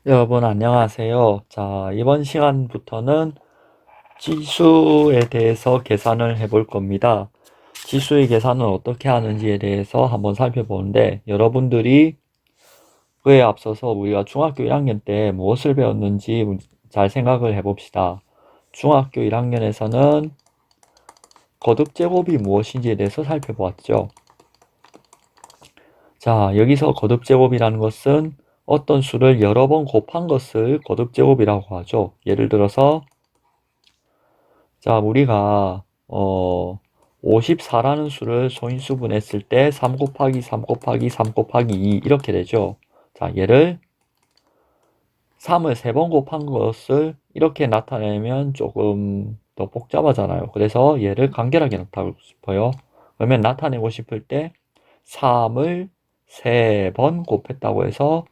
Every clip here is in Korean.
여러분 안녕하세요. 자, 이번 시간부터는 지수에 대해서 계산을 해볼 겁니다. 지수의 계산은 어떻게 하는지에 대해서 한번 살펴보는데 여러분들이 그에 앞서서 우리가 중학교 1학년 때 무엇을 배웠는지 잘 생각을 해봅시다. 중학교 1학년에서는 거듭제곱이 무엇인지에 대해서 살펴보았죠. 자, 여기서 거듭제곱이라는 것은 어떤 수를 여러 번 곱한 것을 거듭제곱이라고 하죠. 예를 들어서 자, 우리가 54라는 수를 소인수분했을 때 3 곱하기 3 곱하기 3 곱하기 2 이렇게 되죠. 자, 얘를 3을 3번 곱한 것을 이렇게 나타내면 조금 더 복잡하잖아요. 그래서 얘를 간결하게 나타내고 싶어요. 그러면 나타내고 싶을 때 3을 3번 곱했다고 해서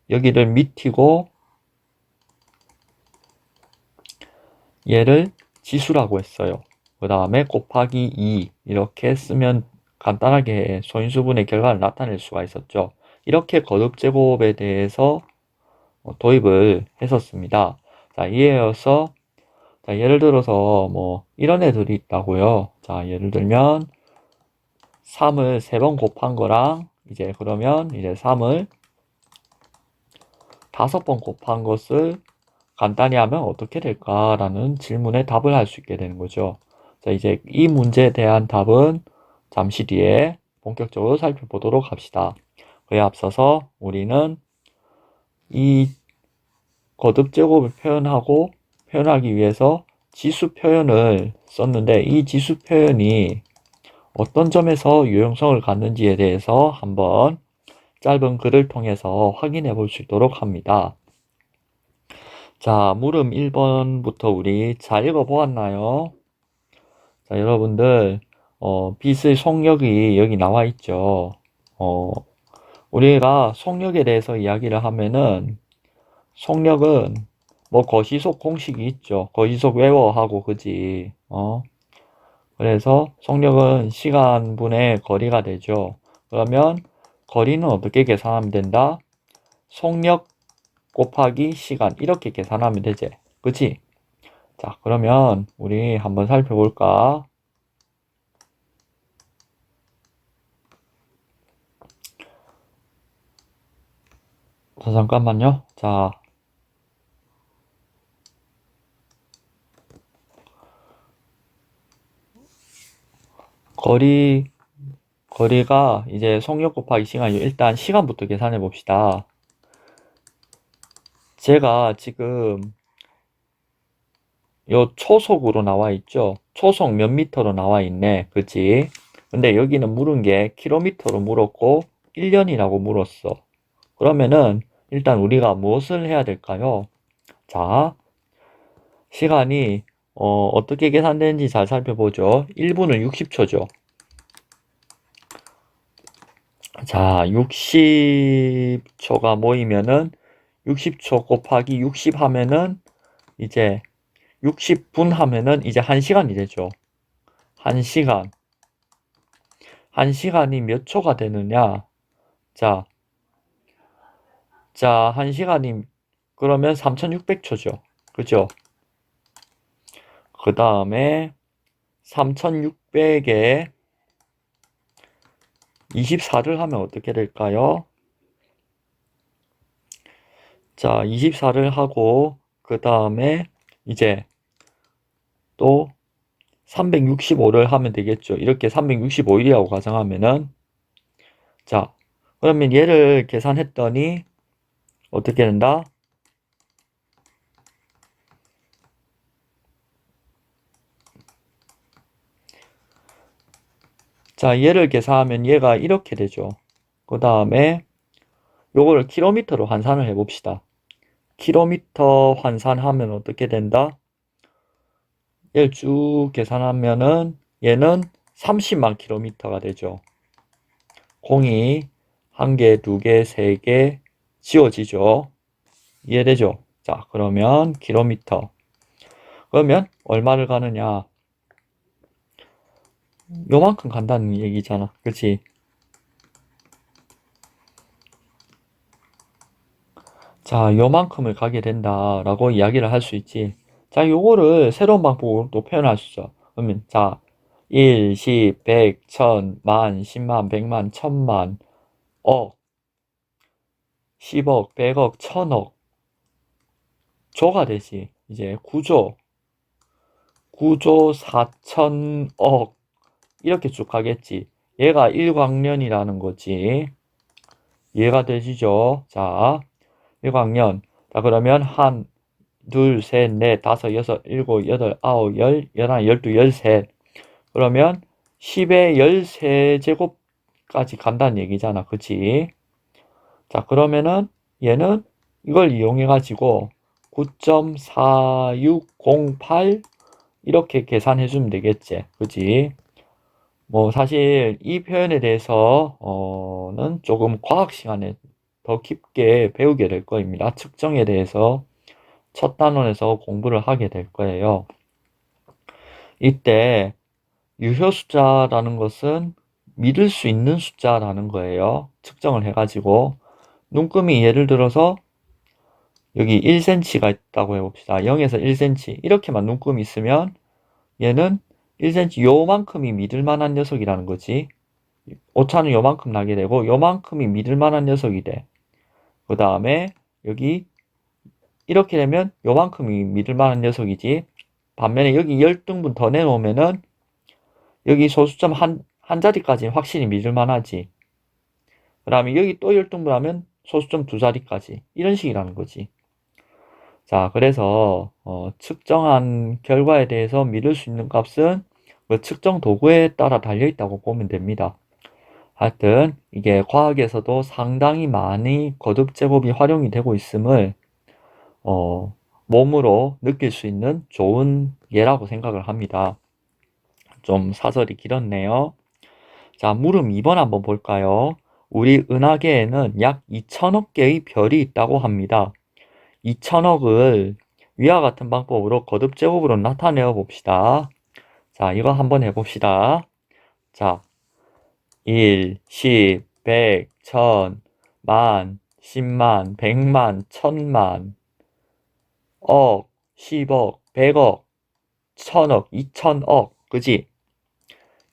여기를 미티고 얘를 지수라고 했어요. 그 다음에 곱하기 2 이렇게 쓰면 간단하게 소인수분의 결과를 나타낼 수가 있었죠. 이렇게 거듭제곱에 대해서 도입을 했었습니다. 자, 이에 이어서 자, 예를 들어서 뭐 이런 애들이 있다고요. 자, 예를 들면 3을 3번 곱한 거랑 이제 그러면 이제 3을 5번 곱한 것을 간단히 하면 어떻게 될까라는 질문에 답을 할 수 있게 되는 거죠. 자, 이제 이 문제에 대한 답은 잠시 뒤에 본격적으로 살펴보도록 합시다. 그에 앞서서 우리는 이 거듭제곱을 표현하기 위해서 지수 표현을 썼는데 이 지수 표현이 어떤 점에서 유용성을 갖는지에 대해서 한번 짧은 글을 통해서 확인해 볼 수 있도록 합니다. 자, 물음 1번부터 우리 잘 읽어보았나요? 자, 여러분들, 빛의 속력이 여기 나와 있죠. 어, 우리가 속력에 대해서 이야기를 하면은, 속력은, 뭐, 거시속 공식이 있죠. 거시속 외워하고, 그지? 그래서 속력은 시간분의 거리가 되죠. 그러면, 거리는 어떻게 계산하면 된다? 속력 곱하기 시간. 이렇게 계산하면 되지. 그치? 자, 그러면, 우리 한번 살펴볼까? 자, 잠깐만요. 자, 거리, 거리가 이제 속력 곱하기 시간이요. 일단 시간부터 계산해 봅시다. 제가 지금 요 초속으로 나와 있죠. 초속 몇 미터로 나와 있네. 그치? 근데 여기는 물은 게 킬로미터로 물었고 1년이라고 물었어. 그러면은 일단 우리가 무엇을 해야 될까요? 자, 시간이 어떻게 계산되는지 잘 살펴보죠. 1분은 60초죠. 자, 60초가 모이면은 60초 곱하기 60 하면은 이제 60분 하면은 이제 1시간이 되죠. 1시간. 1시간이 몇 초가 되느냐? 자, 1시간이 그러면 3600초죠. 그죠? 그 다음에 3600에 24를 하면 어떻게 될까요? 자, 24를 하고 그 다음에 이제 또 365를 하면 되겠죠. 이렇게 365일이라고 가정하면은 자, 그러면 얘를 계산했더니 어떻게 된다? 자, 얘를 계산하면 얘가 이렇게 되죠. 그 다음에 요거를 킬로미터로 환산을 해봅시다. 킬로미터 환산하면 어떻게 된다? 얘를 쭉 계산하면은 얘는 30만 킬로미터가 되죠. 공이 한 개, 두 개, 세 개 지워지죠. 이해되죠? 자, 그러면 킬로미터. 그러면 얼마를 가느냐? 요만큼 간다는 얘기잖아. 그치? 자, 요만큼을 가게 된다라고 이야기를 할 수 있지. 자, 요거를 새로운 방법으로 또 표현할 수 있어. 그러면, 자, 1, 10, 100, 1000, 만, 10만, 100만, 1000만, 억, 10억, 100억, 1000억, 조가 되지. 이제 9조 4천억, 이렇게 쭉 가겠지. 얘가 1광년이라는 거지. 이해가 되시죠? 자, 1광년. 자, 그러면 한, 둘, 셋, 넷, 다섯, 여섯, 일곱, 여덟, 아홉, 열, 열하나, 열두, 열셋. 그러면 10의 13제곱까지 간다는 얘기잖아. 그치? 자, 그러면은 얘는 이걸 이용해가지고 9.4608 이렇게 계산해주면 되겠지. 그치? 뭐 사실 이 표현에 대해서는 조금 과학 시간에 더 깊게 배우게 될 거입니다. 측정에 대해서 첫 단원에서 공부를 하게 될 거예요. 이때 유효 숫자라는 것은 믿을 수 있는 숫자라는 거예요. 측정을 해가지고 눈금이 예를 들어서 여기 1cm가 있다고 해봅시다. 0에서 1cm 이렇게만 눈금이 있으면 얘는 1cm 요만큼이 믿을 만한 녀석이라는 거지. 오차는 요만큼 나게 되고 요만큼이 믿을 만한 녀석이 돼. 그 다음에 여기 이렇게 되면 요만큼이 믿을 만한 녀석이지. 반면에 여기 10등분 더 내놓으면은 여기 소수점 한 자리까지 확실히 믿을 만하지. 그 다음에 여기 또 10등분 하면 소수점 두 자리까지. 이런 식이라는 거지. 자, 그래서 측정한 결과에 대해서 믿을 수 있는 값은 그 측정 도구에 따라 달려있다고 보면 됩니다. 하여튼 이게 과학에서도 상당히 많이 거듭 제곱이 활용이 되고 있음을 몸으로 느낄 수 있는 좋은 예라고 생각을 합니다. 좀 사설이 길었네요. 자, 물음 2번 한번 볼까요? 우리 은하계에는 약 2천억 개의 별이 있다고 합니다. 2천억을 위와 같은 방법으로 거듭 제곱으로 나타내어 봅시다. 자, 이거 한번 해봅시다. 자, 1, 10, 100, 1000, 만, 10만, 100만, 1000만, 억, 10억, 100억, 1000억, 2000억, 그지?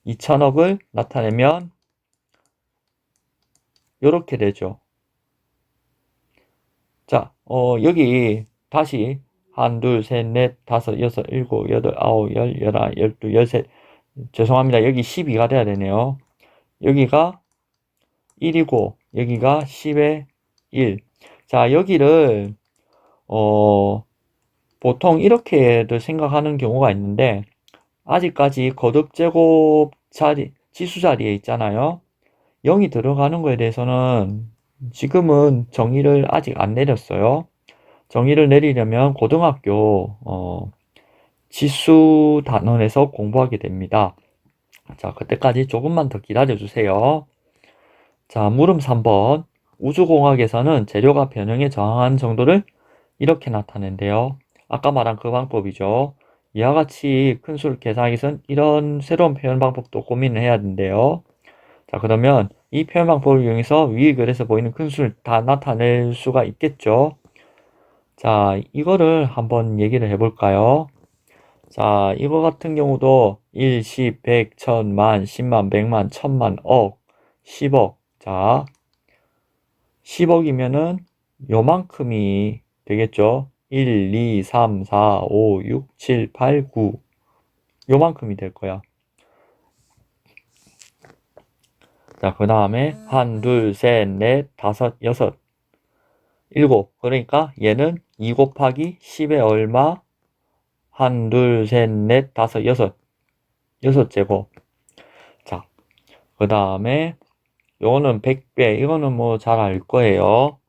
2000억을 나타내면 이렇게 되죠. 자, 여기 다시 한, 둘, 셋, 넷, 다섯, 여섯, 일곱, 여덟, 아홉, 열, 열하나, 열두, 열셋. 죄송합니다. 여기 12가 돼야 되네요. 여기가 1이고 여기가 10의 1. 자, 여기를 보통 이렇게도 생각하는 경우가 있는데 아직까지 거듭제곱 자리, 지수 자리에 있잖아요. 0이 들어가는 거에 대해서는 지금은 정의를 아직 안 내렸어요. 정의를 내리려면 고등학교 지수 단원에서 공부하게 됩니다. 자, 그때까지 조금만 더 기다려 주세요. 자, 물음 3번. 우주공학에서는 재료가 변형에 저항하는 정도를 이렇게 나타낸대요. 아까 말한 그 방법이죠. 이와 같이 큰 수를 계산하기 위해서는 이런 새로운 표현 방법도 고민을 해야 된대요. 자, 그러면 이 표현 방법을 이용해서 위 글에서 보이는 큰 수를 다 나타낼 수가 있겠죠. 자, 이거를 한번 얘기를 해볼까요? 자, 이거 같은 경우도 1, 10, 100, 1000, 만, 10만, 100만, 1000만, 억, 10억. 자, 10억이면은 요만큼이 되겠죠. 1, 2, 3, 4, 5, 6, 7, 8, 9. 요만큼이 될 거야. 자, 그 다음에 한, 둘, 셋, 넷, 다섯, 여섯, 일곱. 그러니까 얘는 2 곱하기 10의 얼마? 한, 둘, 셋, 넷, 다섯, 여섯. 여섯 제곱. 자, 그 다음에 요거는 100배. 이거는 뭐 잘 알 거예요.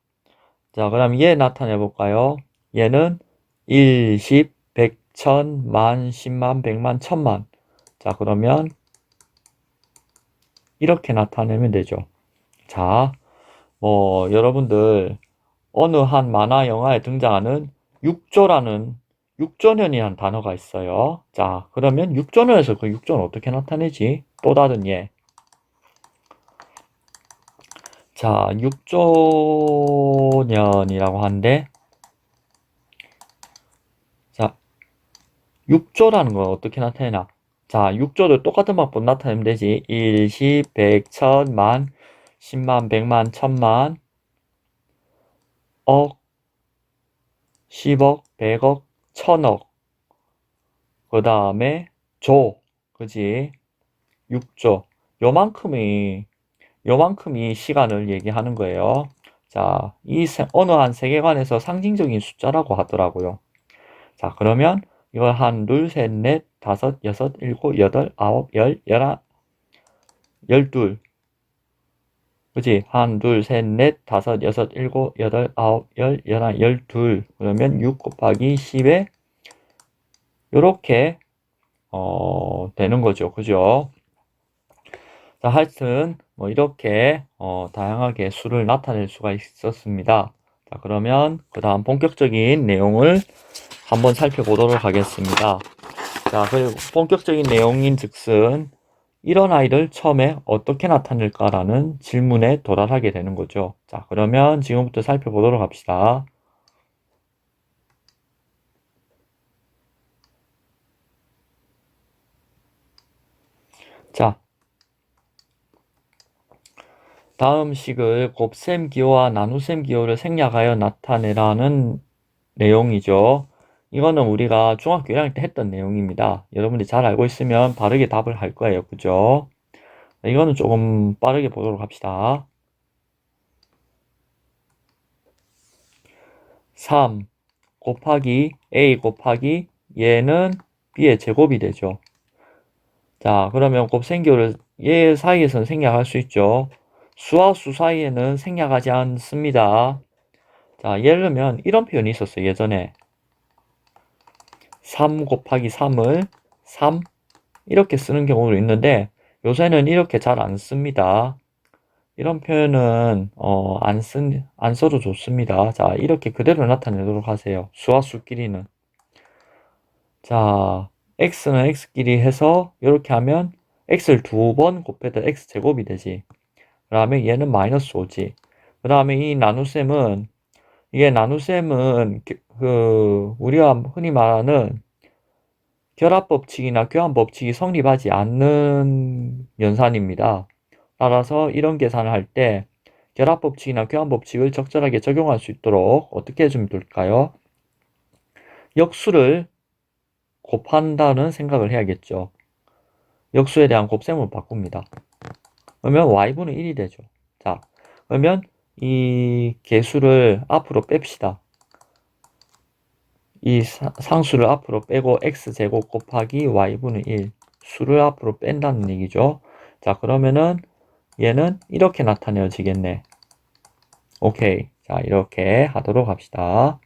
자, 그럼 얘 나타내 볼까요? 얘는 1, 10, 100, 1000, 만, 10만, 100만, 1000만. 자, 그러면 이렇게 나타내면 되죠. 자, 뭐 여러분들 어느 한 만화 영화에 등장하는 6조라는 6조년이라는 단어가 있어요. 자, 그러면 6조년에서 그 6조는 어떻게 나타내지? 또 다른 예. 자, 6조 년이라고 하는데, 자, 6조라는 건 어떻게 나타내나? 자, 6조도 똑같은 방법 나타내면 되지. 1, 10, 100, 1000, 만, 10만, 100만, 1000만, 억, 10억, 100억, 1000억. 그 다음에 조, 그지? 6조. 요만큼이 시간을 얘기하는 거예요. 자, 어느 한 세계관에서 상징적인 숫자라고 하더라고요. 자, 그러면 이걸 한, 둘, 셋, 넷, 다섯, 여섯, 일곱, 여덟, 아홉, 열, 열한, 열둘. 그지? 한, 둘, 셋, 넷, 다섯, 여섯, 일곱, 여덟, 아홉, 열, 열한, 열둘. 그러면 6 곱하기 10에 요렇게 되는 거죠. 그죠? 자, 하여튼 뭐 이렇게 다양하게 수를 나타낼 수가 있었습니다. 자, 그러면 그 다음 본격적인 내용을 한번 살펴보도록 하겠습니다. 자, 그리고 본격적인 내용인 즉슨 이런 아이를 처음에 어떻게 나타낼까라는 질문에 도달하게 되는 거죠. 자, 그러면 지금부터 살펴보도록 합시다. 자, 다음 식을 곱셈 기호와 나눗셈 기호를 생략하여 나타내라는 내용이죠. 이거는 우리가 중학교 1학년 때 했던 내용입니다. 여러분들이 잘 알고 있으면 바르게 답을 할 거예요. 그죠? 이거는 조금 빠르게 보도록 합시다. 3 곱하기 a 곱하기 얘는 b의 제곱이 되죠. 자, 그러면 곱셈 기호를 얘 사이에서는 생략할 수 있죠. 수와 수 사이에는 생략하지 않습니다. 자, 예를 들면 이런 표현이 있었어요. 예전에 3 곱하기 3을 3 이렇게 쓰는 경우도 있는데 요새는 이렇게 잘 안 씁니다. 이런 표현은 안 써도 좋습니다. 자, 이렇게 그대로 나타내도록 하세요. 수와 수끼리는. 자, x는 x끼리 해서 이렇게 하면 x를 두 번 곱해도 x제곱이 되지. 그 다음에 얘는 마이너스 5지. 그 다음에 이 나눗셈은 이게 나눗셈은 우리가 흔히 말하는 결합법칙이나 교환법칙이 성립하지 않는 연산입니다. 따라서 이런 계산을 할 때 결합법칙이나 교환법칙을 적절하게 적용할 수 있도록 어떻게 해주면 될까요? 역수를 곱한다는 생각을 해야겠죠. 역수에 대한 곱셈을 바꿉니다. 그러면 y분의 1이 되죠. 자, 그러면 이 개수를 앞으로 뺍시다. 이 상수를 앞으로 빼고 x제곱 곱하기 y분의 1 수를 앞으로 뺀다는 얘기죠. 자, 그러면은 얘는 이렇게 나타내어지겠네. 오케이. 자, 이렇게 하도록 합시다.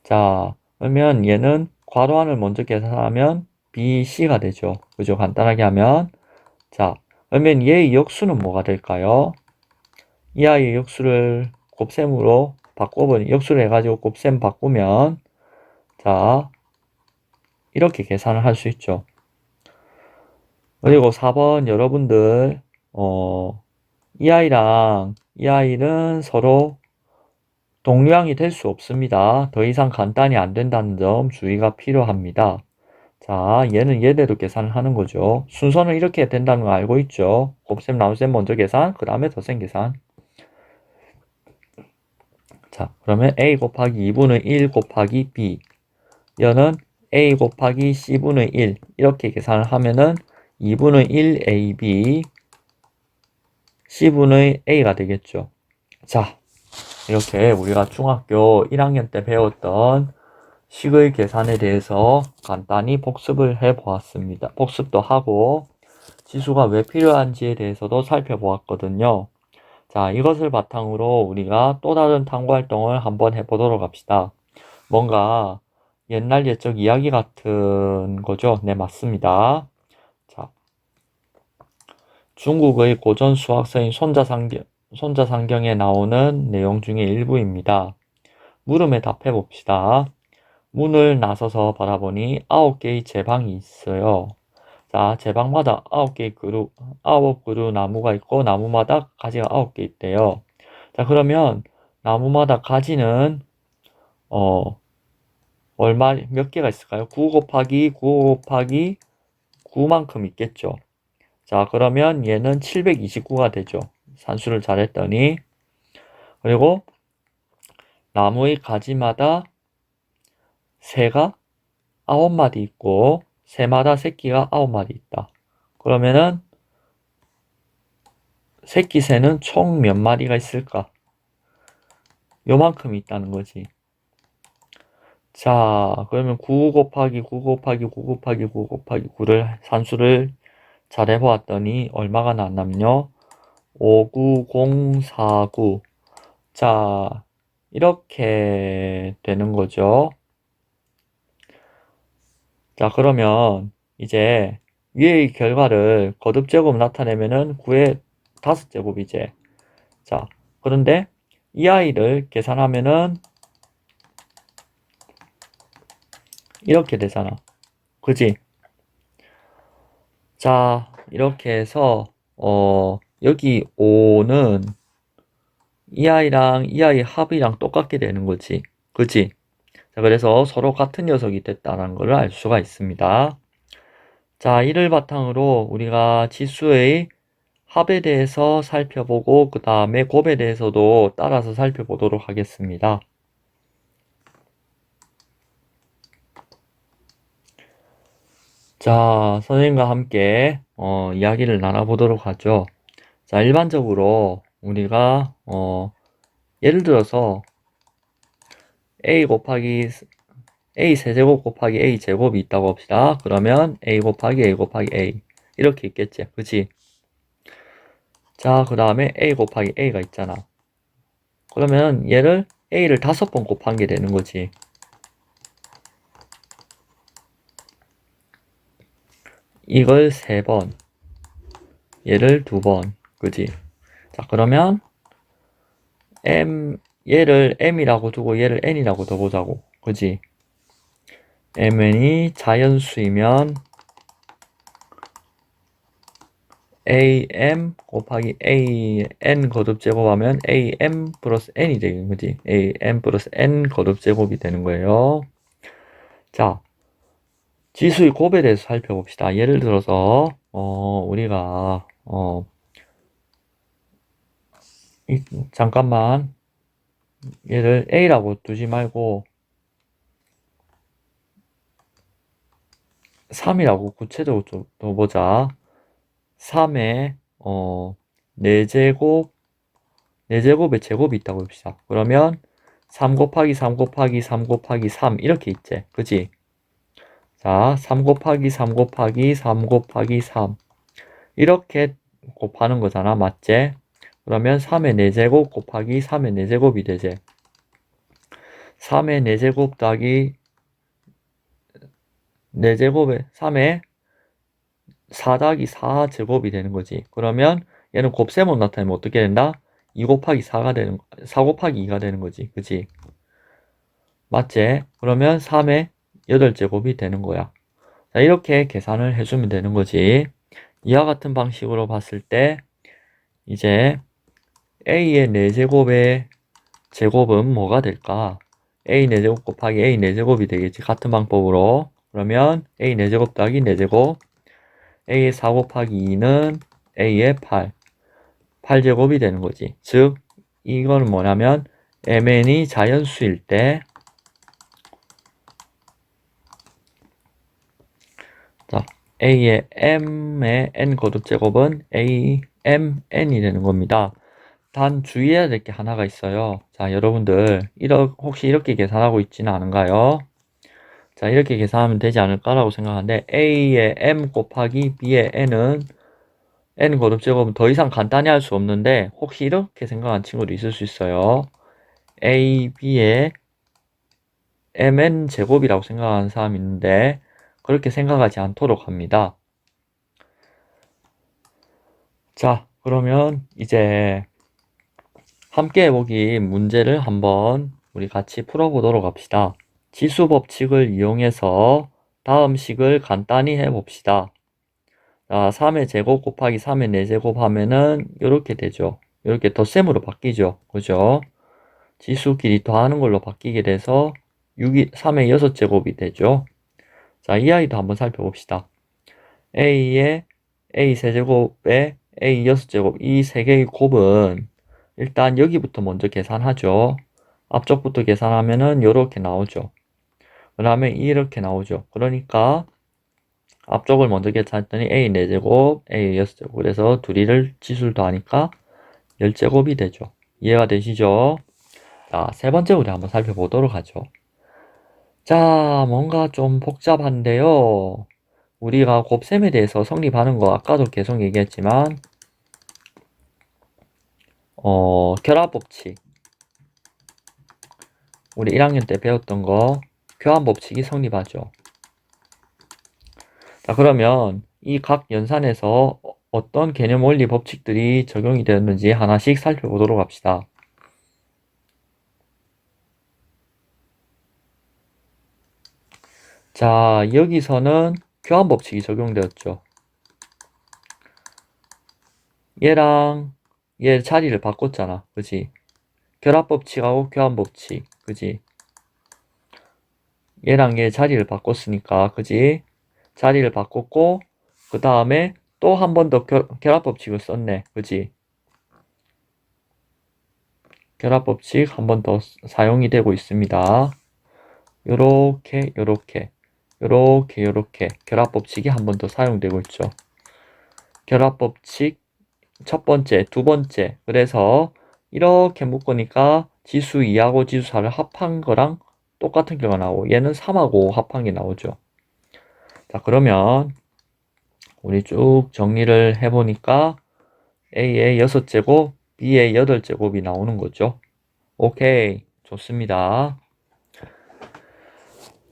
자, 그러면 얘는 괄호 안을 먼저 계산하면 BC가 되죠. 그죠? 간단하게 하면. 자, 그러면 얘의 역수는 뭐가 될까요? 이 아이의 역수를 곱셈으로 역수를 해가지고 곱셈 바꾸면 자, 이렇게 계산을 할 수 있죠. 그리고 4번 여러분들 이 아이랑 이 아이는 서로 동류항이 될 수 없습니다. 더 이상 간단히 안 된다는 점 주의가 필요합니다. 자, 얘는 얘대로 계산을 하는 거죠. 순서는 이렇게 된다는 거 알고 있죠. 곱셈, 나눗셈 먼저 계산, 그 다음에 덧셈 계산. 자, 그러면 a 곱하기 2분의 1 곱하기 b 얘는 a 곱하기 c분의 1 이렇게 계산을 하면은 2분의 1 ab c분의 a가 되겠죠. 자, 이렇게 우리가 중학교 1학년 때 배웠던 식의 계산에 대해서 간단히 복습을 해 보았습니다. 복습도 하고 지수가 왜 필요한지에 대해서도 살펴보았거든요. 자, 이것을 바탕으로 우리가 또 다른 탐구 활동을 한번 해보도록 합시다. 뭔가 옛날 옛적 이야기 같은 거죠? 네, 맞습니다. 자, 중국의 고전 수학서인 손자상경에 나오는 내용 중에 일부입니다. 물음에 답해 봅시다. 문을 나서서 바라보니 9개의 제방이 있어요. 자, 제방마다 9그루 나무가 있고 나무마다 가지가 9개 있대요. 자, 그러면 나무마다 가지는 얼마 몇 개가 있을까요? 9 곱하기 9 곱하기 9만큼 있겠죠. 자, 그러면 얘는 729가 되죠. 산수를 잘했더니. 그리고 나무의 가지마다 새가 9마디 있고 새마다 새끼가 9마디 있다. 그러면은 새끼 새는 총 몇 마리가 있을까? 요만큼 있다는 거지. 자, 그러면 9 곱하기 9 곱하기 9 곱하기 9 곱하기 9를 산수를 잘 해보았더니 얼마가 나왔냐면요. 59049. 자, 이렇게 되는 거죠. 자, 그러면 이제 위의 결과를 거듭제곱 나타내면은 9의 5제곱이지. 자, 그런데 이 아이를 계산하면은 이렇게 되잖아. 그지? 자, 이렇게 해서 여기 5는 이 아이랑 이 아이 합이랑 똑같게 되는 거지. 그지? 자, 그래서 서로 같은 녀석이 됐다는 것을 알 수가 있습니다. 자, 이를 바탕으로 우리가 지수의 합에 대해서 살펴보고 그 다음에 곱에 대해서도 따라서 살펴보도록 하겠습니다. 자, 선생님과 함께 이야기를 나눠보도록 하죠. 자, 일반적으로 우리가 예를 들어서 a 곱하기 a 세제곱 곱하기 a 제곱이 있다고 합시다. 그러면 a 곱하기 a 곱하기 a 이렇게 있겠지. 그치? 자, 그 다음에 a 곱하기 a가 있잖아. 그러면 얘를 a를 5번 곱한 게 되는 거지. 이걸 3번, 얘를 2번, 그지? 자, 그러면 얘를 m이라고 두고 얘를 n이라고 더 보자고, 그지? mn이 자연수이면 am 곱하기 an 거듭 제곱하면 am 플러스 n이 되는 거지. am 플러스 n 거듭 제곱이 되는 거예요. 자, 지수의 곱에 대해서 살펴봅시다. 예를 들어서 우리가 잠깐만 얘를 a라고 두지 말고 3이라고 구체적으로 좀 넣어보자. 3에 4제곱 4제곱에 제곱이 있다고 합시다. 그러면 3 곱하기 3 곱하기 3 곱하기 3 이렇게 있지. 그치? 자, 3 곱하기 3 곱하기 3 곱하기 3 이렇게 곱하는 거잖아. 맞지? 그러면 3의 4제곱 곱하기 3의 4제곱이 되지. 3의 4제곱 더하기 4제곱에 3의 4 더하기 4제곱이 되는 거지. 그러면 얘는 곱셈으로 나타내면 어떻게 된다? 2 곱하기 4 곱하기 2가 되는 거지. 그치? 맞지? 그러면 3의 8제곱이 되는 거야. 자, 이렇게 계산을 해주면 되는 거지. 이와 같은 방식으로 봤을 때 이제 a의 4제곱의 제곱은 뭐가 될까? a 4제곱 곱하기 a 4제곱이 되겠지. 같은 방법으로. 그러면 a 4제곱 더하기 4제곱 a의 4 곱하기 2는 a의 8제곱이 되는 거지. 즉 이거는 뭐냐면 mn이 자연수일 때 자, a의 m의 n 거듭 제곱은 a m n이 되는 겁니다. 단 주의해야 될 게 하나가 있어요. 자, 여러분들 혹시 이렇게 계산하고 있지는 않은가요? 자, 이렇게 계산하면 되지 않을까라고 생각하는데 a의 m 곱하기 b의 n은 n 거듭 제곱은 더 이상 간단히 할 수 없는데 혹시 이렇게 생각한 친구도 있을 수 있어요. a, b의 mn 제곱이라고 생각하는 사람이 있는데 그렇게 생각하지 않도록 합니다. 자, 그러면 이제 함께 해보기 문제를 한번 우리 같이 풀어보도록 합시다. 지수 법칙을 이용해서 다음 식을 간단히 해봅시다. 자, 3의 제곱 곱하기 3의 4제곱 하면은 이렇게 되죠. 이렇게 덧셈으로 바뀌죠. 그죠? 지수끼리 더하는 걸로 바뀌게 돼서 3의 6제곱이 되죠. 자, 이 아이도 한번 살펴봅시다. A의 A 세제곱에 A 6제곱 이 세 개의 곱은 일단 여기부터 먼저 계산하죠. 앞쪽부터 계산하면은 이렇게 나오죠. 그 다음에 이렇게 나오죠. 그러니까 앞쪽을 먼저 계산했더니 A 4제곱, A 6제곱. 그래서 둘이를 지수를 더하니까 10제곱이 되죠. 이해가 되시죠? 자, 세 번째 우리 한번 살펴보도록 하죠. 자, 뭔가 좀 복잡한데요. 우리가 곱셈에 대해서 성립하는 거 아까도 계속 얘기했지만 결합법칙 우리 1학년 때 배웠던 거 교환법칙이 성립하죠. 자, 그러면 이 각 연산에서 어떤 개념 원리 법칙들이 적용이 되었는지 하나씩 살펴보도록 합시다. 자, 여기서는 교환법칙이 적용되었죠. 얘랑 얘 자리를 바꿨잖아. 그지? 결합법칙하고 교환법칙. 그지? 얘랑 얘 자리를 바꿨으니까. 그지? 자리를 바꿨고 그 다음에 또 한 번 더 결합법칙을 썼네. 그지? 결합법칙 한 번 더 사용이 되고 있습니다. 요렇게 결합법칙이 한 번 더 사용되고 있죠. 결합법칙 첫 번째, 두 번째. 그래서 이렇게 묶으니까 지수 2하고 지수 4를 합한 거랑 똑같은 결과가 나오고 얘는 3하고 합한 게 나오죠. 자, 그러면 우리 쭉 정리를 해보니까 A의 6제곱, B의 8제곱이 나오는 거죠. 오케이, 좋습니다.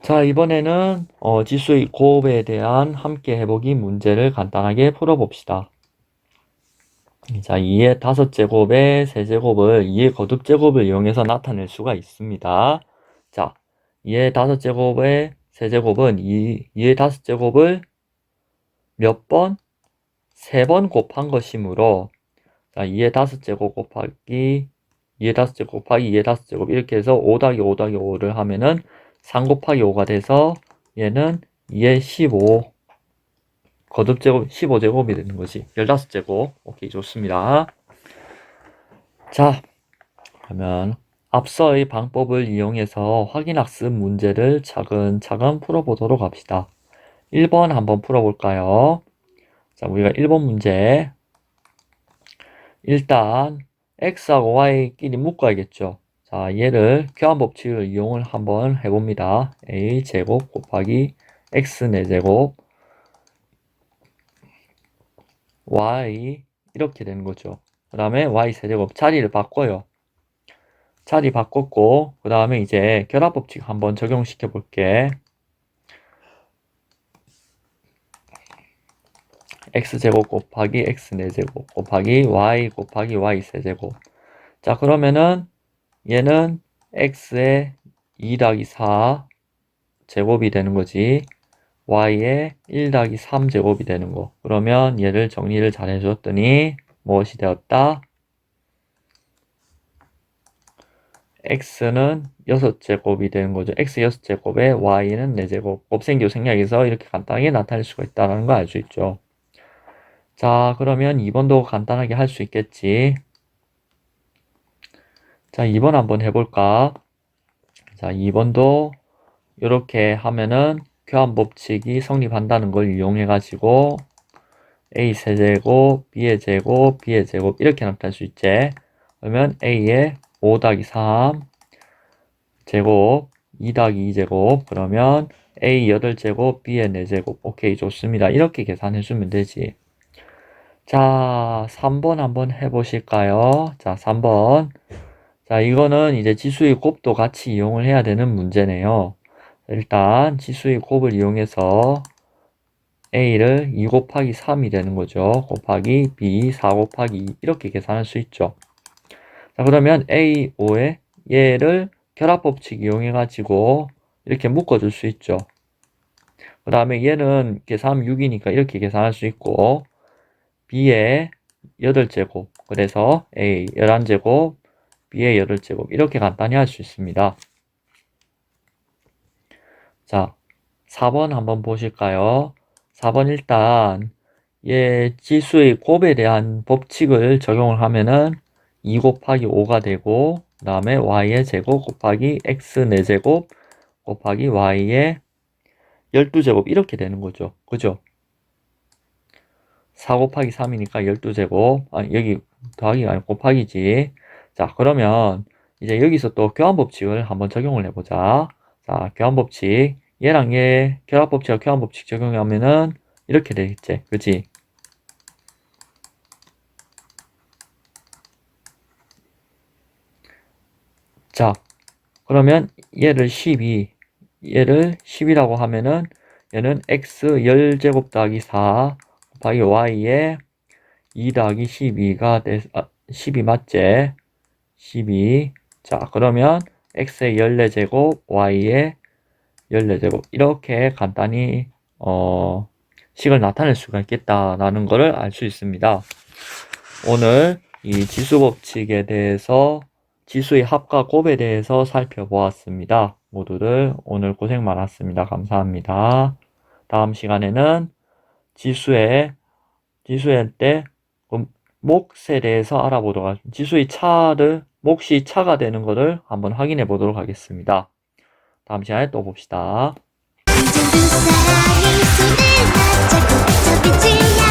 자, 이번에는 지수의 곱에 대한 함께 해보기 문제를 간단하게 풀어봅시다. 자, 2의 5제곱의 세제곱을 2의 거듭제곱을 이용해서 나타낼 수가 있습니다. 자, 2의 5제곱의 세제곱은 2의 5제곱을 몇 번? 3번 곱한 것이므로 자, 2의 5제곱 곱하기 2의 5제곱 곱하기 2의 5제곱 이렇게 해서 5 더하기 5 더하기 5를 하면은 3 곱하기 5가 돼서 얘는 2의 15 거듭제곱 15제곱이 되는 거지. 15제곱. 오케이, 좋습니다. 자, 그러면 앞서의 방법을 이용해서 확인학습 문제를 차근차근 풀어보도록 합시다. 1번 한번 풀어볼까요? 자, 우리가 1번 문제 일단 x하고 y끼리 묶어야겠죠. 자, 얘를 교환법칙을 이용을 한번 해봅니다. a제곱 곱하기 x 4제곱 y 이렇게 되는 거죠. 그 다음에 y 세제곱 자리를 바꿔요. 자리 바꿨고 그 다음에 이제 결합법칙 한번 적용시켜 볼게. x제곱 곱하기 x 4제곱 곱하기 y 곱하기 y 세제곱. 자, 그러면은 얘는 x의 2 더하기 4 제곱이 되는 거지. y의 1 더하기 3 제곱이 되는 거. 그러면 얘를 정리를 잘 해줬더니 무엇이 되었다? x는 6제곱이 되는 거죠. x 6제곱에 y는 4제곱. 곱셈교 생략해서 이렇게 간단하게 나타낼 수가 있다는 거 알 수 있죠. 자, 그러면 2번도 간단하게 할 수 있겠지. 자, 2번 한번 해볼까? 자, 2번도 이렇게 하면은 교환법칙이 성립한다는 걸 이용해가지고 a 세제곱, b의 제곱, b의 제곱 이렇게 나타낼 수 있지. 그러면 a의 5 더하기 3 제곱, 2 더하기 2제곱 그러면 a 8제곱, b의 4제곱. 오케이, 좋습니다. 이렇게 계산해주면 되지. 자, 3번 한번 해보실까요? 자, 3번. 자, 이거는 이제 지수의 곱도 같이 이용을 해야 되는 문제네요. 일단 지수의 곱을 이용해서 a를 2 곱하기 3이 되는 거죠. 곱하기 b 4 곱하기 2 이렇게 계산할 수 있죠. 자, 그러면 a, 5에 얘를 결합법칙 이용해가지고 이렇게 묶어줄 수 있죠. 그 다음에 얘는 계산하면 6이니까 이렇게 계산할 수 있고 b에 8제곱. 그래서 A 11제곱, B의 8제곱. 이렇게 간단히 할 수 있습니다. 자, 4번 한번 보실까요? 4번 일단 얘 지수의 곱에 대한 법칙을 적용을 하면은 2 곱하기 5가 되고, 그 다음에 y의 제곱 곱하기 x 4제곱 곱하기 y의 12제곱 이렇게 되는 거죠. 그죠? 4 곱하기 3이니까 12제곱. 아니, 여기 더하기가 아니고 곱하기지. 자, 그러면 이제 여기서 또 교환법칙을 한번 적용을 해보자. 자, 교환법칙. 얘랑 얘 결합법칙과 교환법칙 적용하면은 이렇게 되겠지. 그지? 자, 그러면 얘를 10이라고 하면은 얘는 x 10제곱 더하기 4 곱하기 y에 2 더하기 12가 12 맞지? 12. 자, 그러면 x의 14제곱, y의 14제곱. 이렇게 간단히, 식을 나타낼 수가 있겠다라는 것을 알 수 있습니다. 오늘 이 지수법칙에 대해서 지수의 합과 곱에 대해서 살펴보았습니다. 모두들 오늘 고생 많았습니다. 감사합니다. 다음 시간에는 지수의 때 몫에 대해서 알아보도록 하겠습니다. 지수의 몫이 차가 되는 것을 한번 확인해 보도록 하겠습니다. 다음 시간에 또 봅시다. 이젠 두 사랑이 손을 맞잡고 저 빛을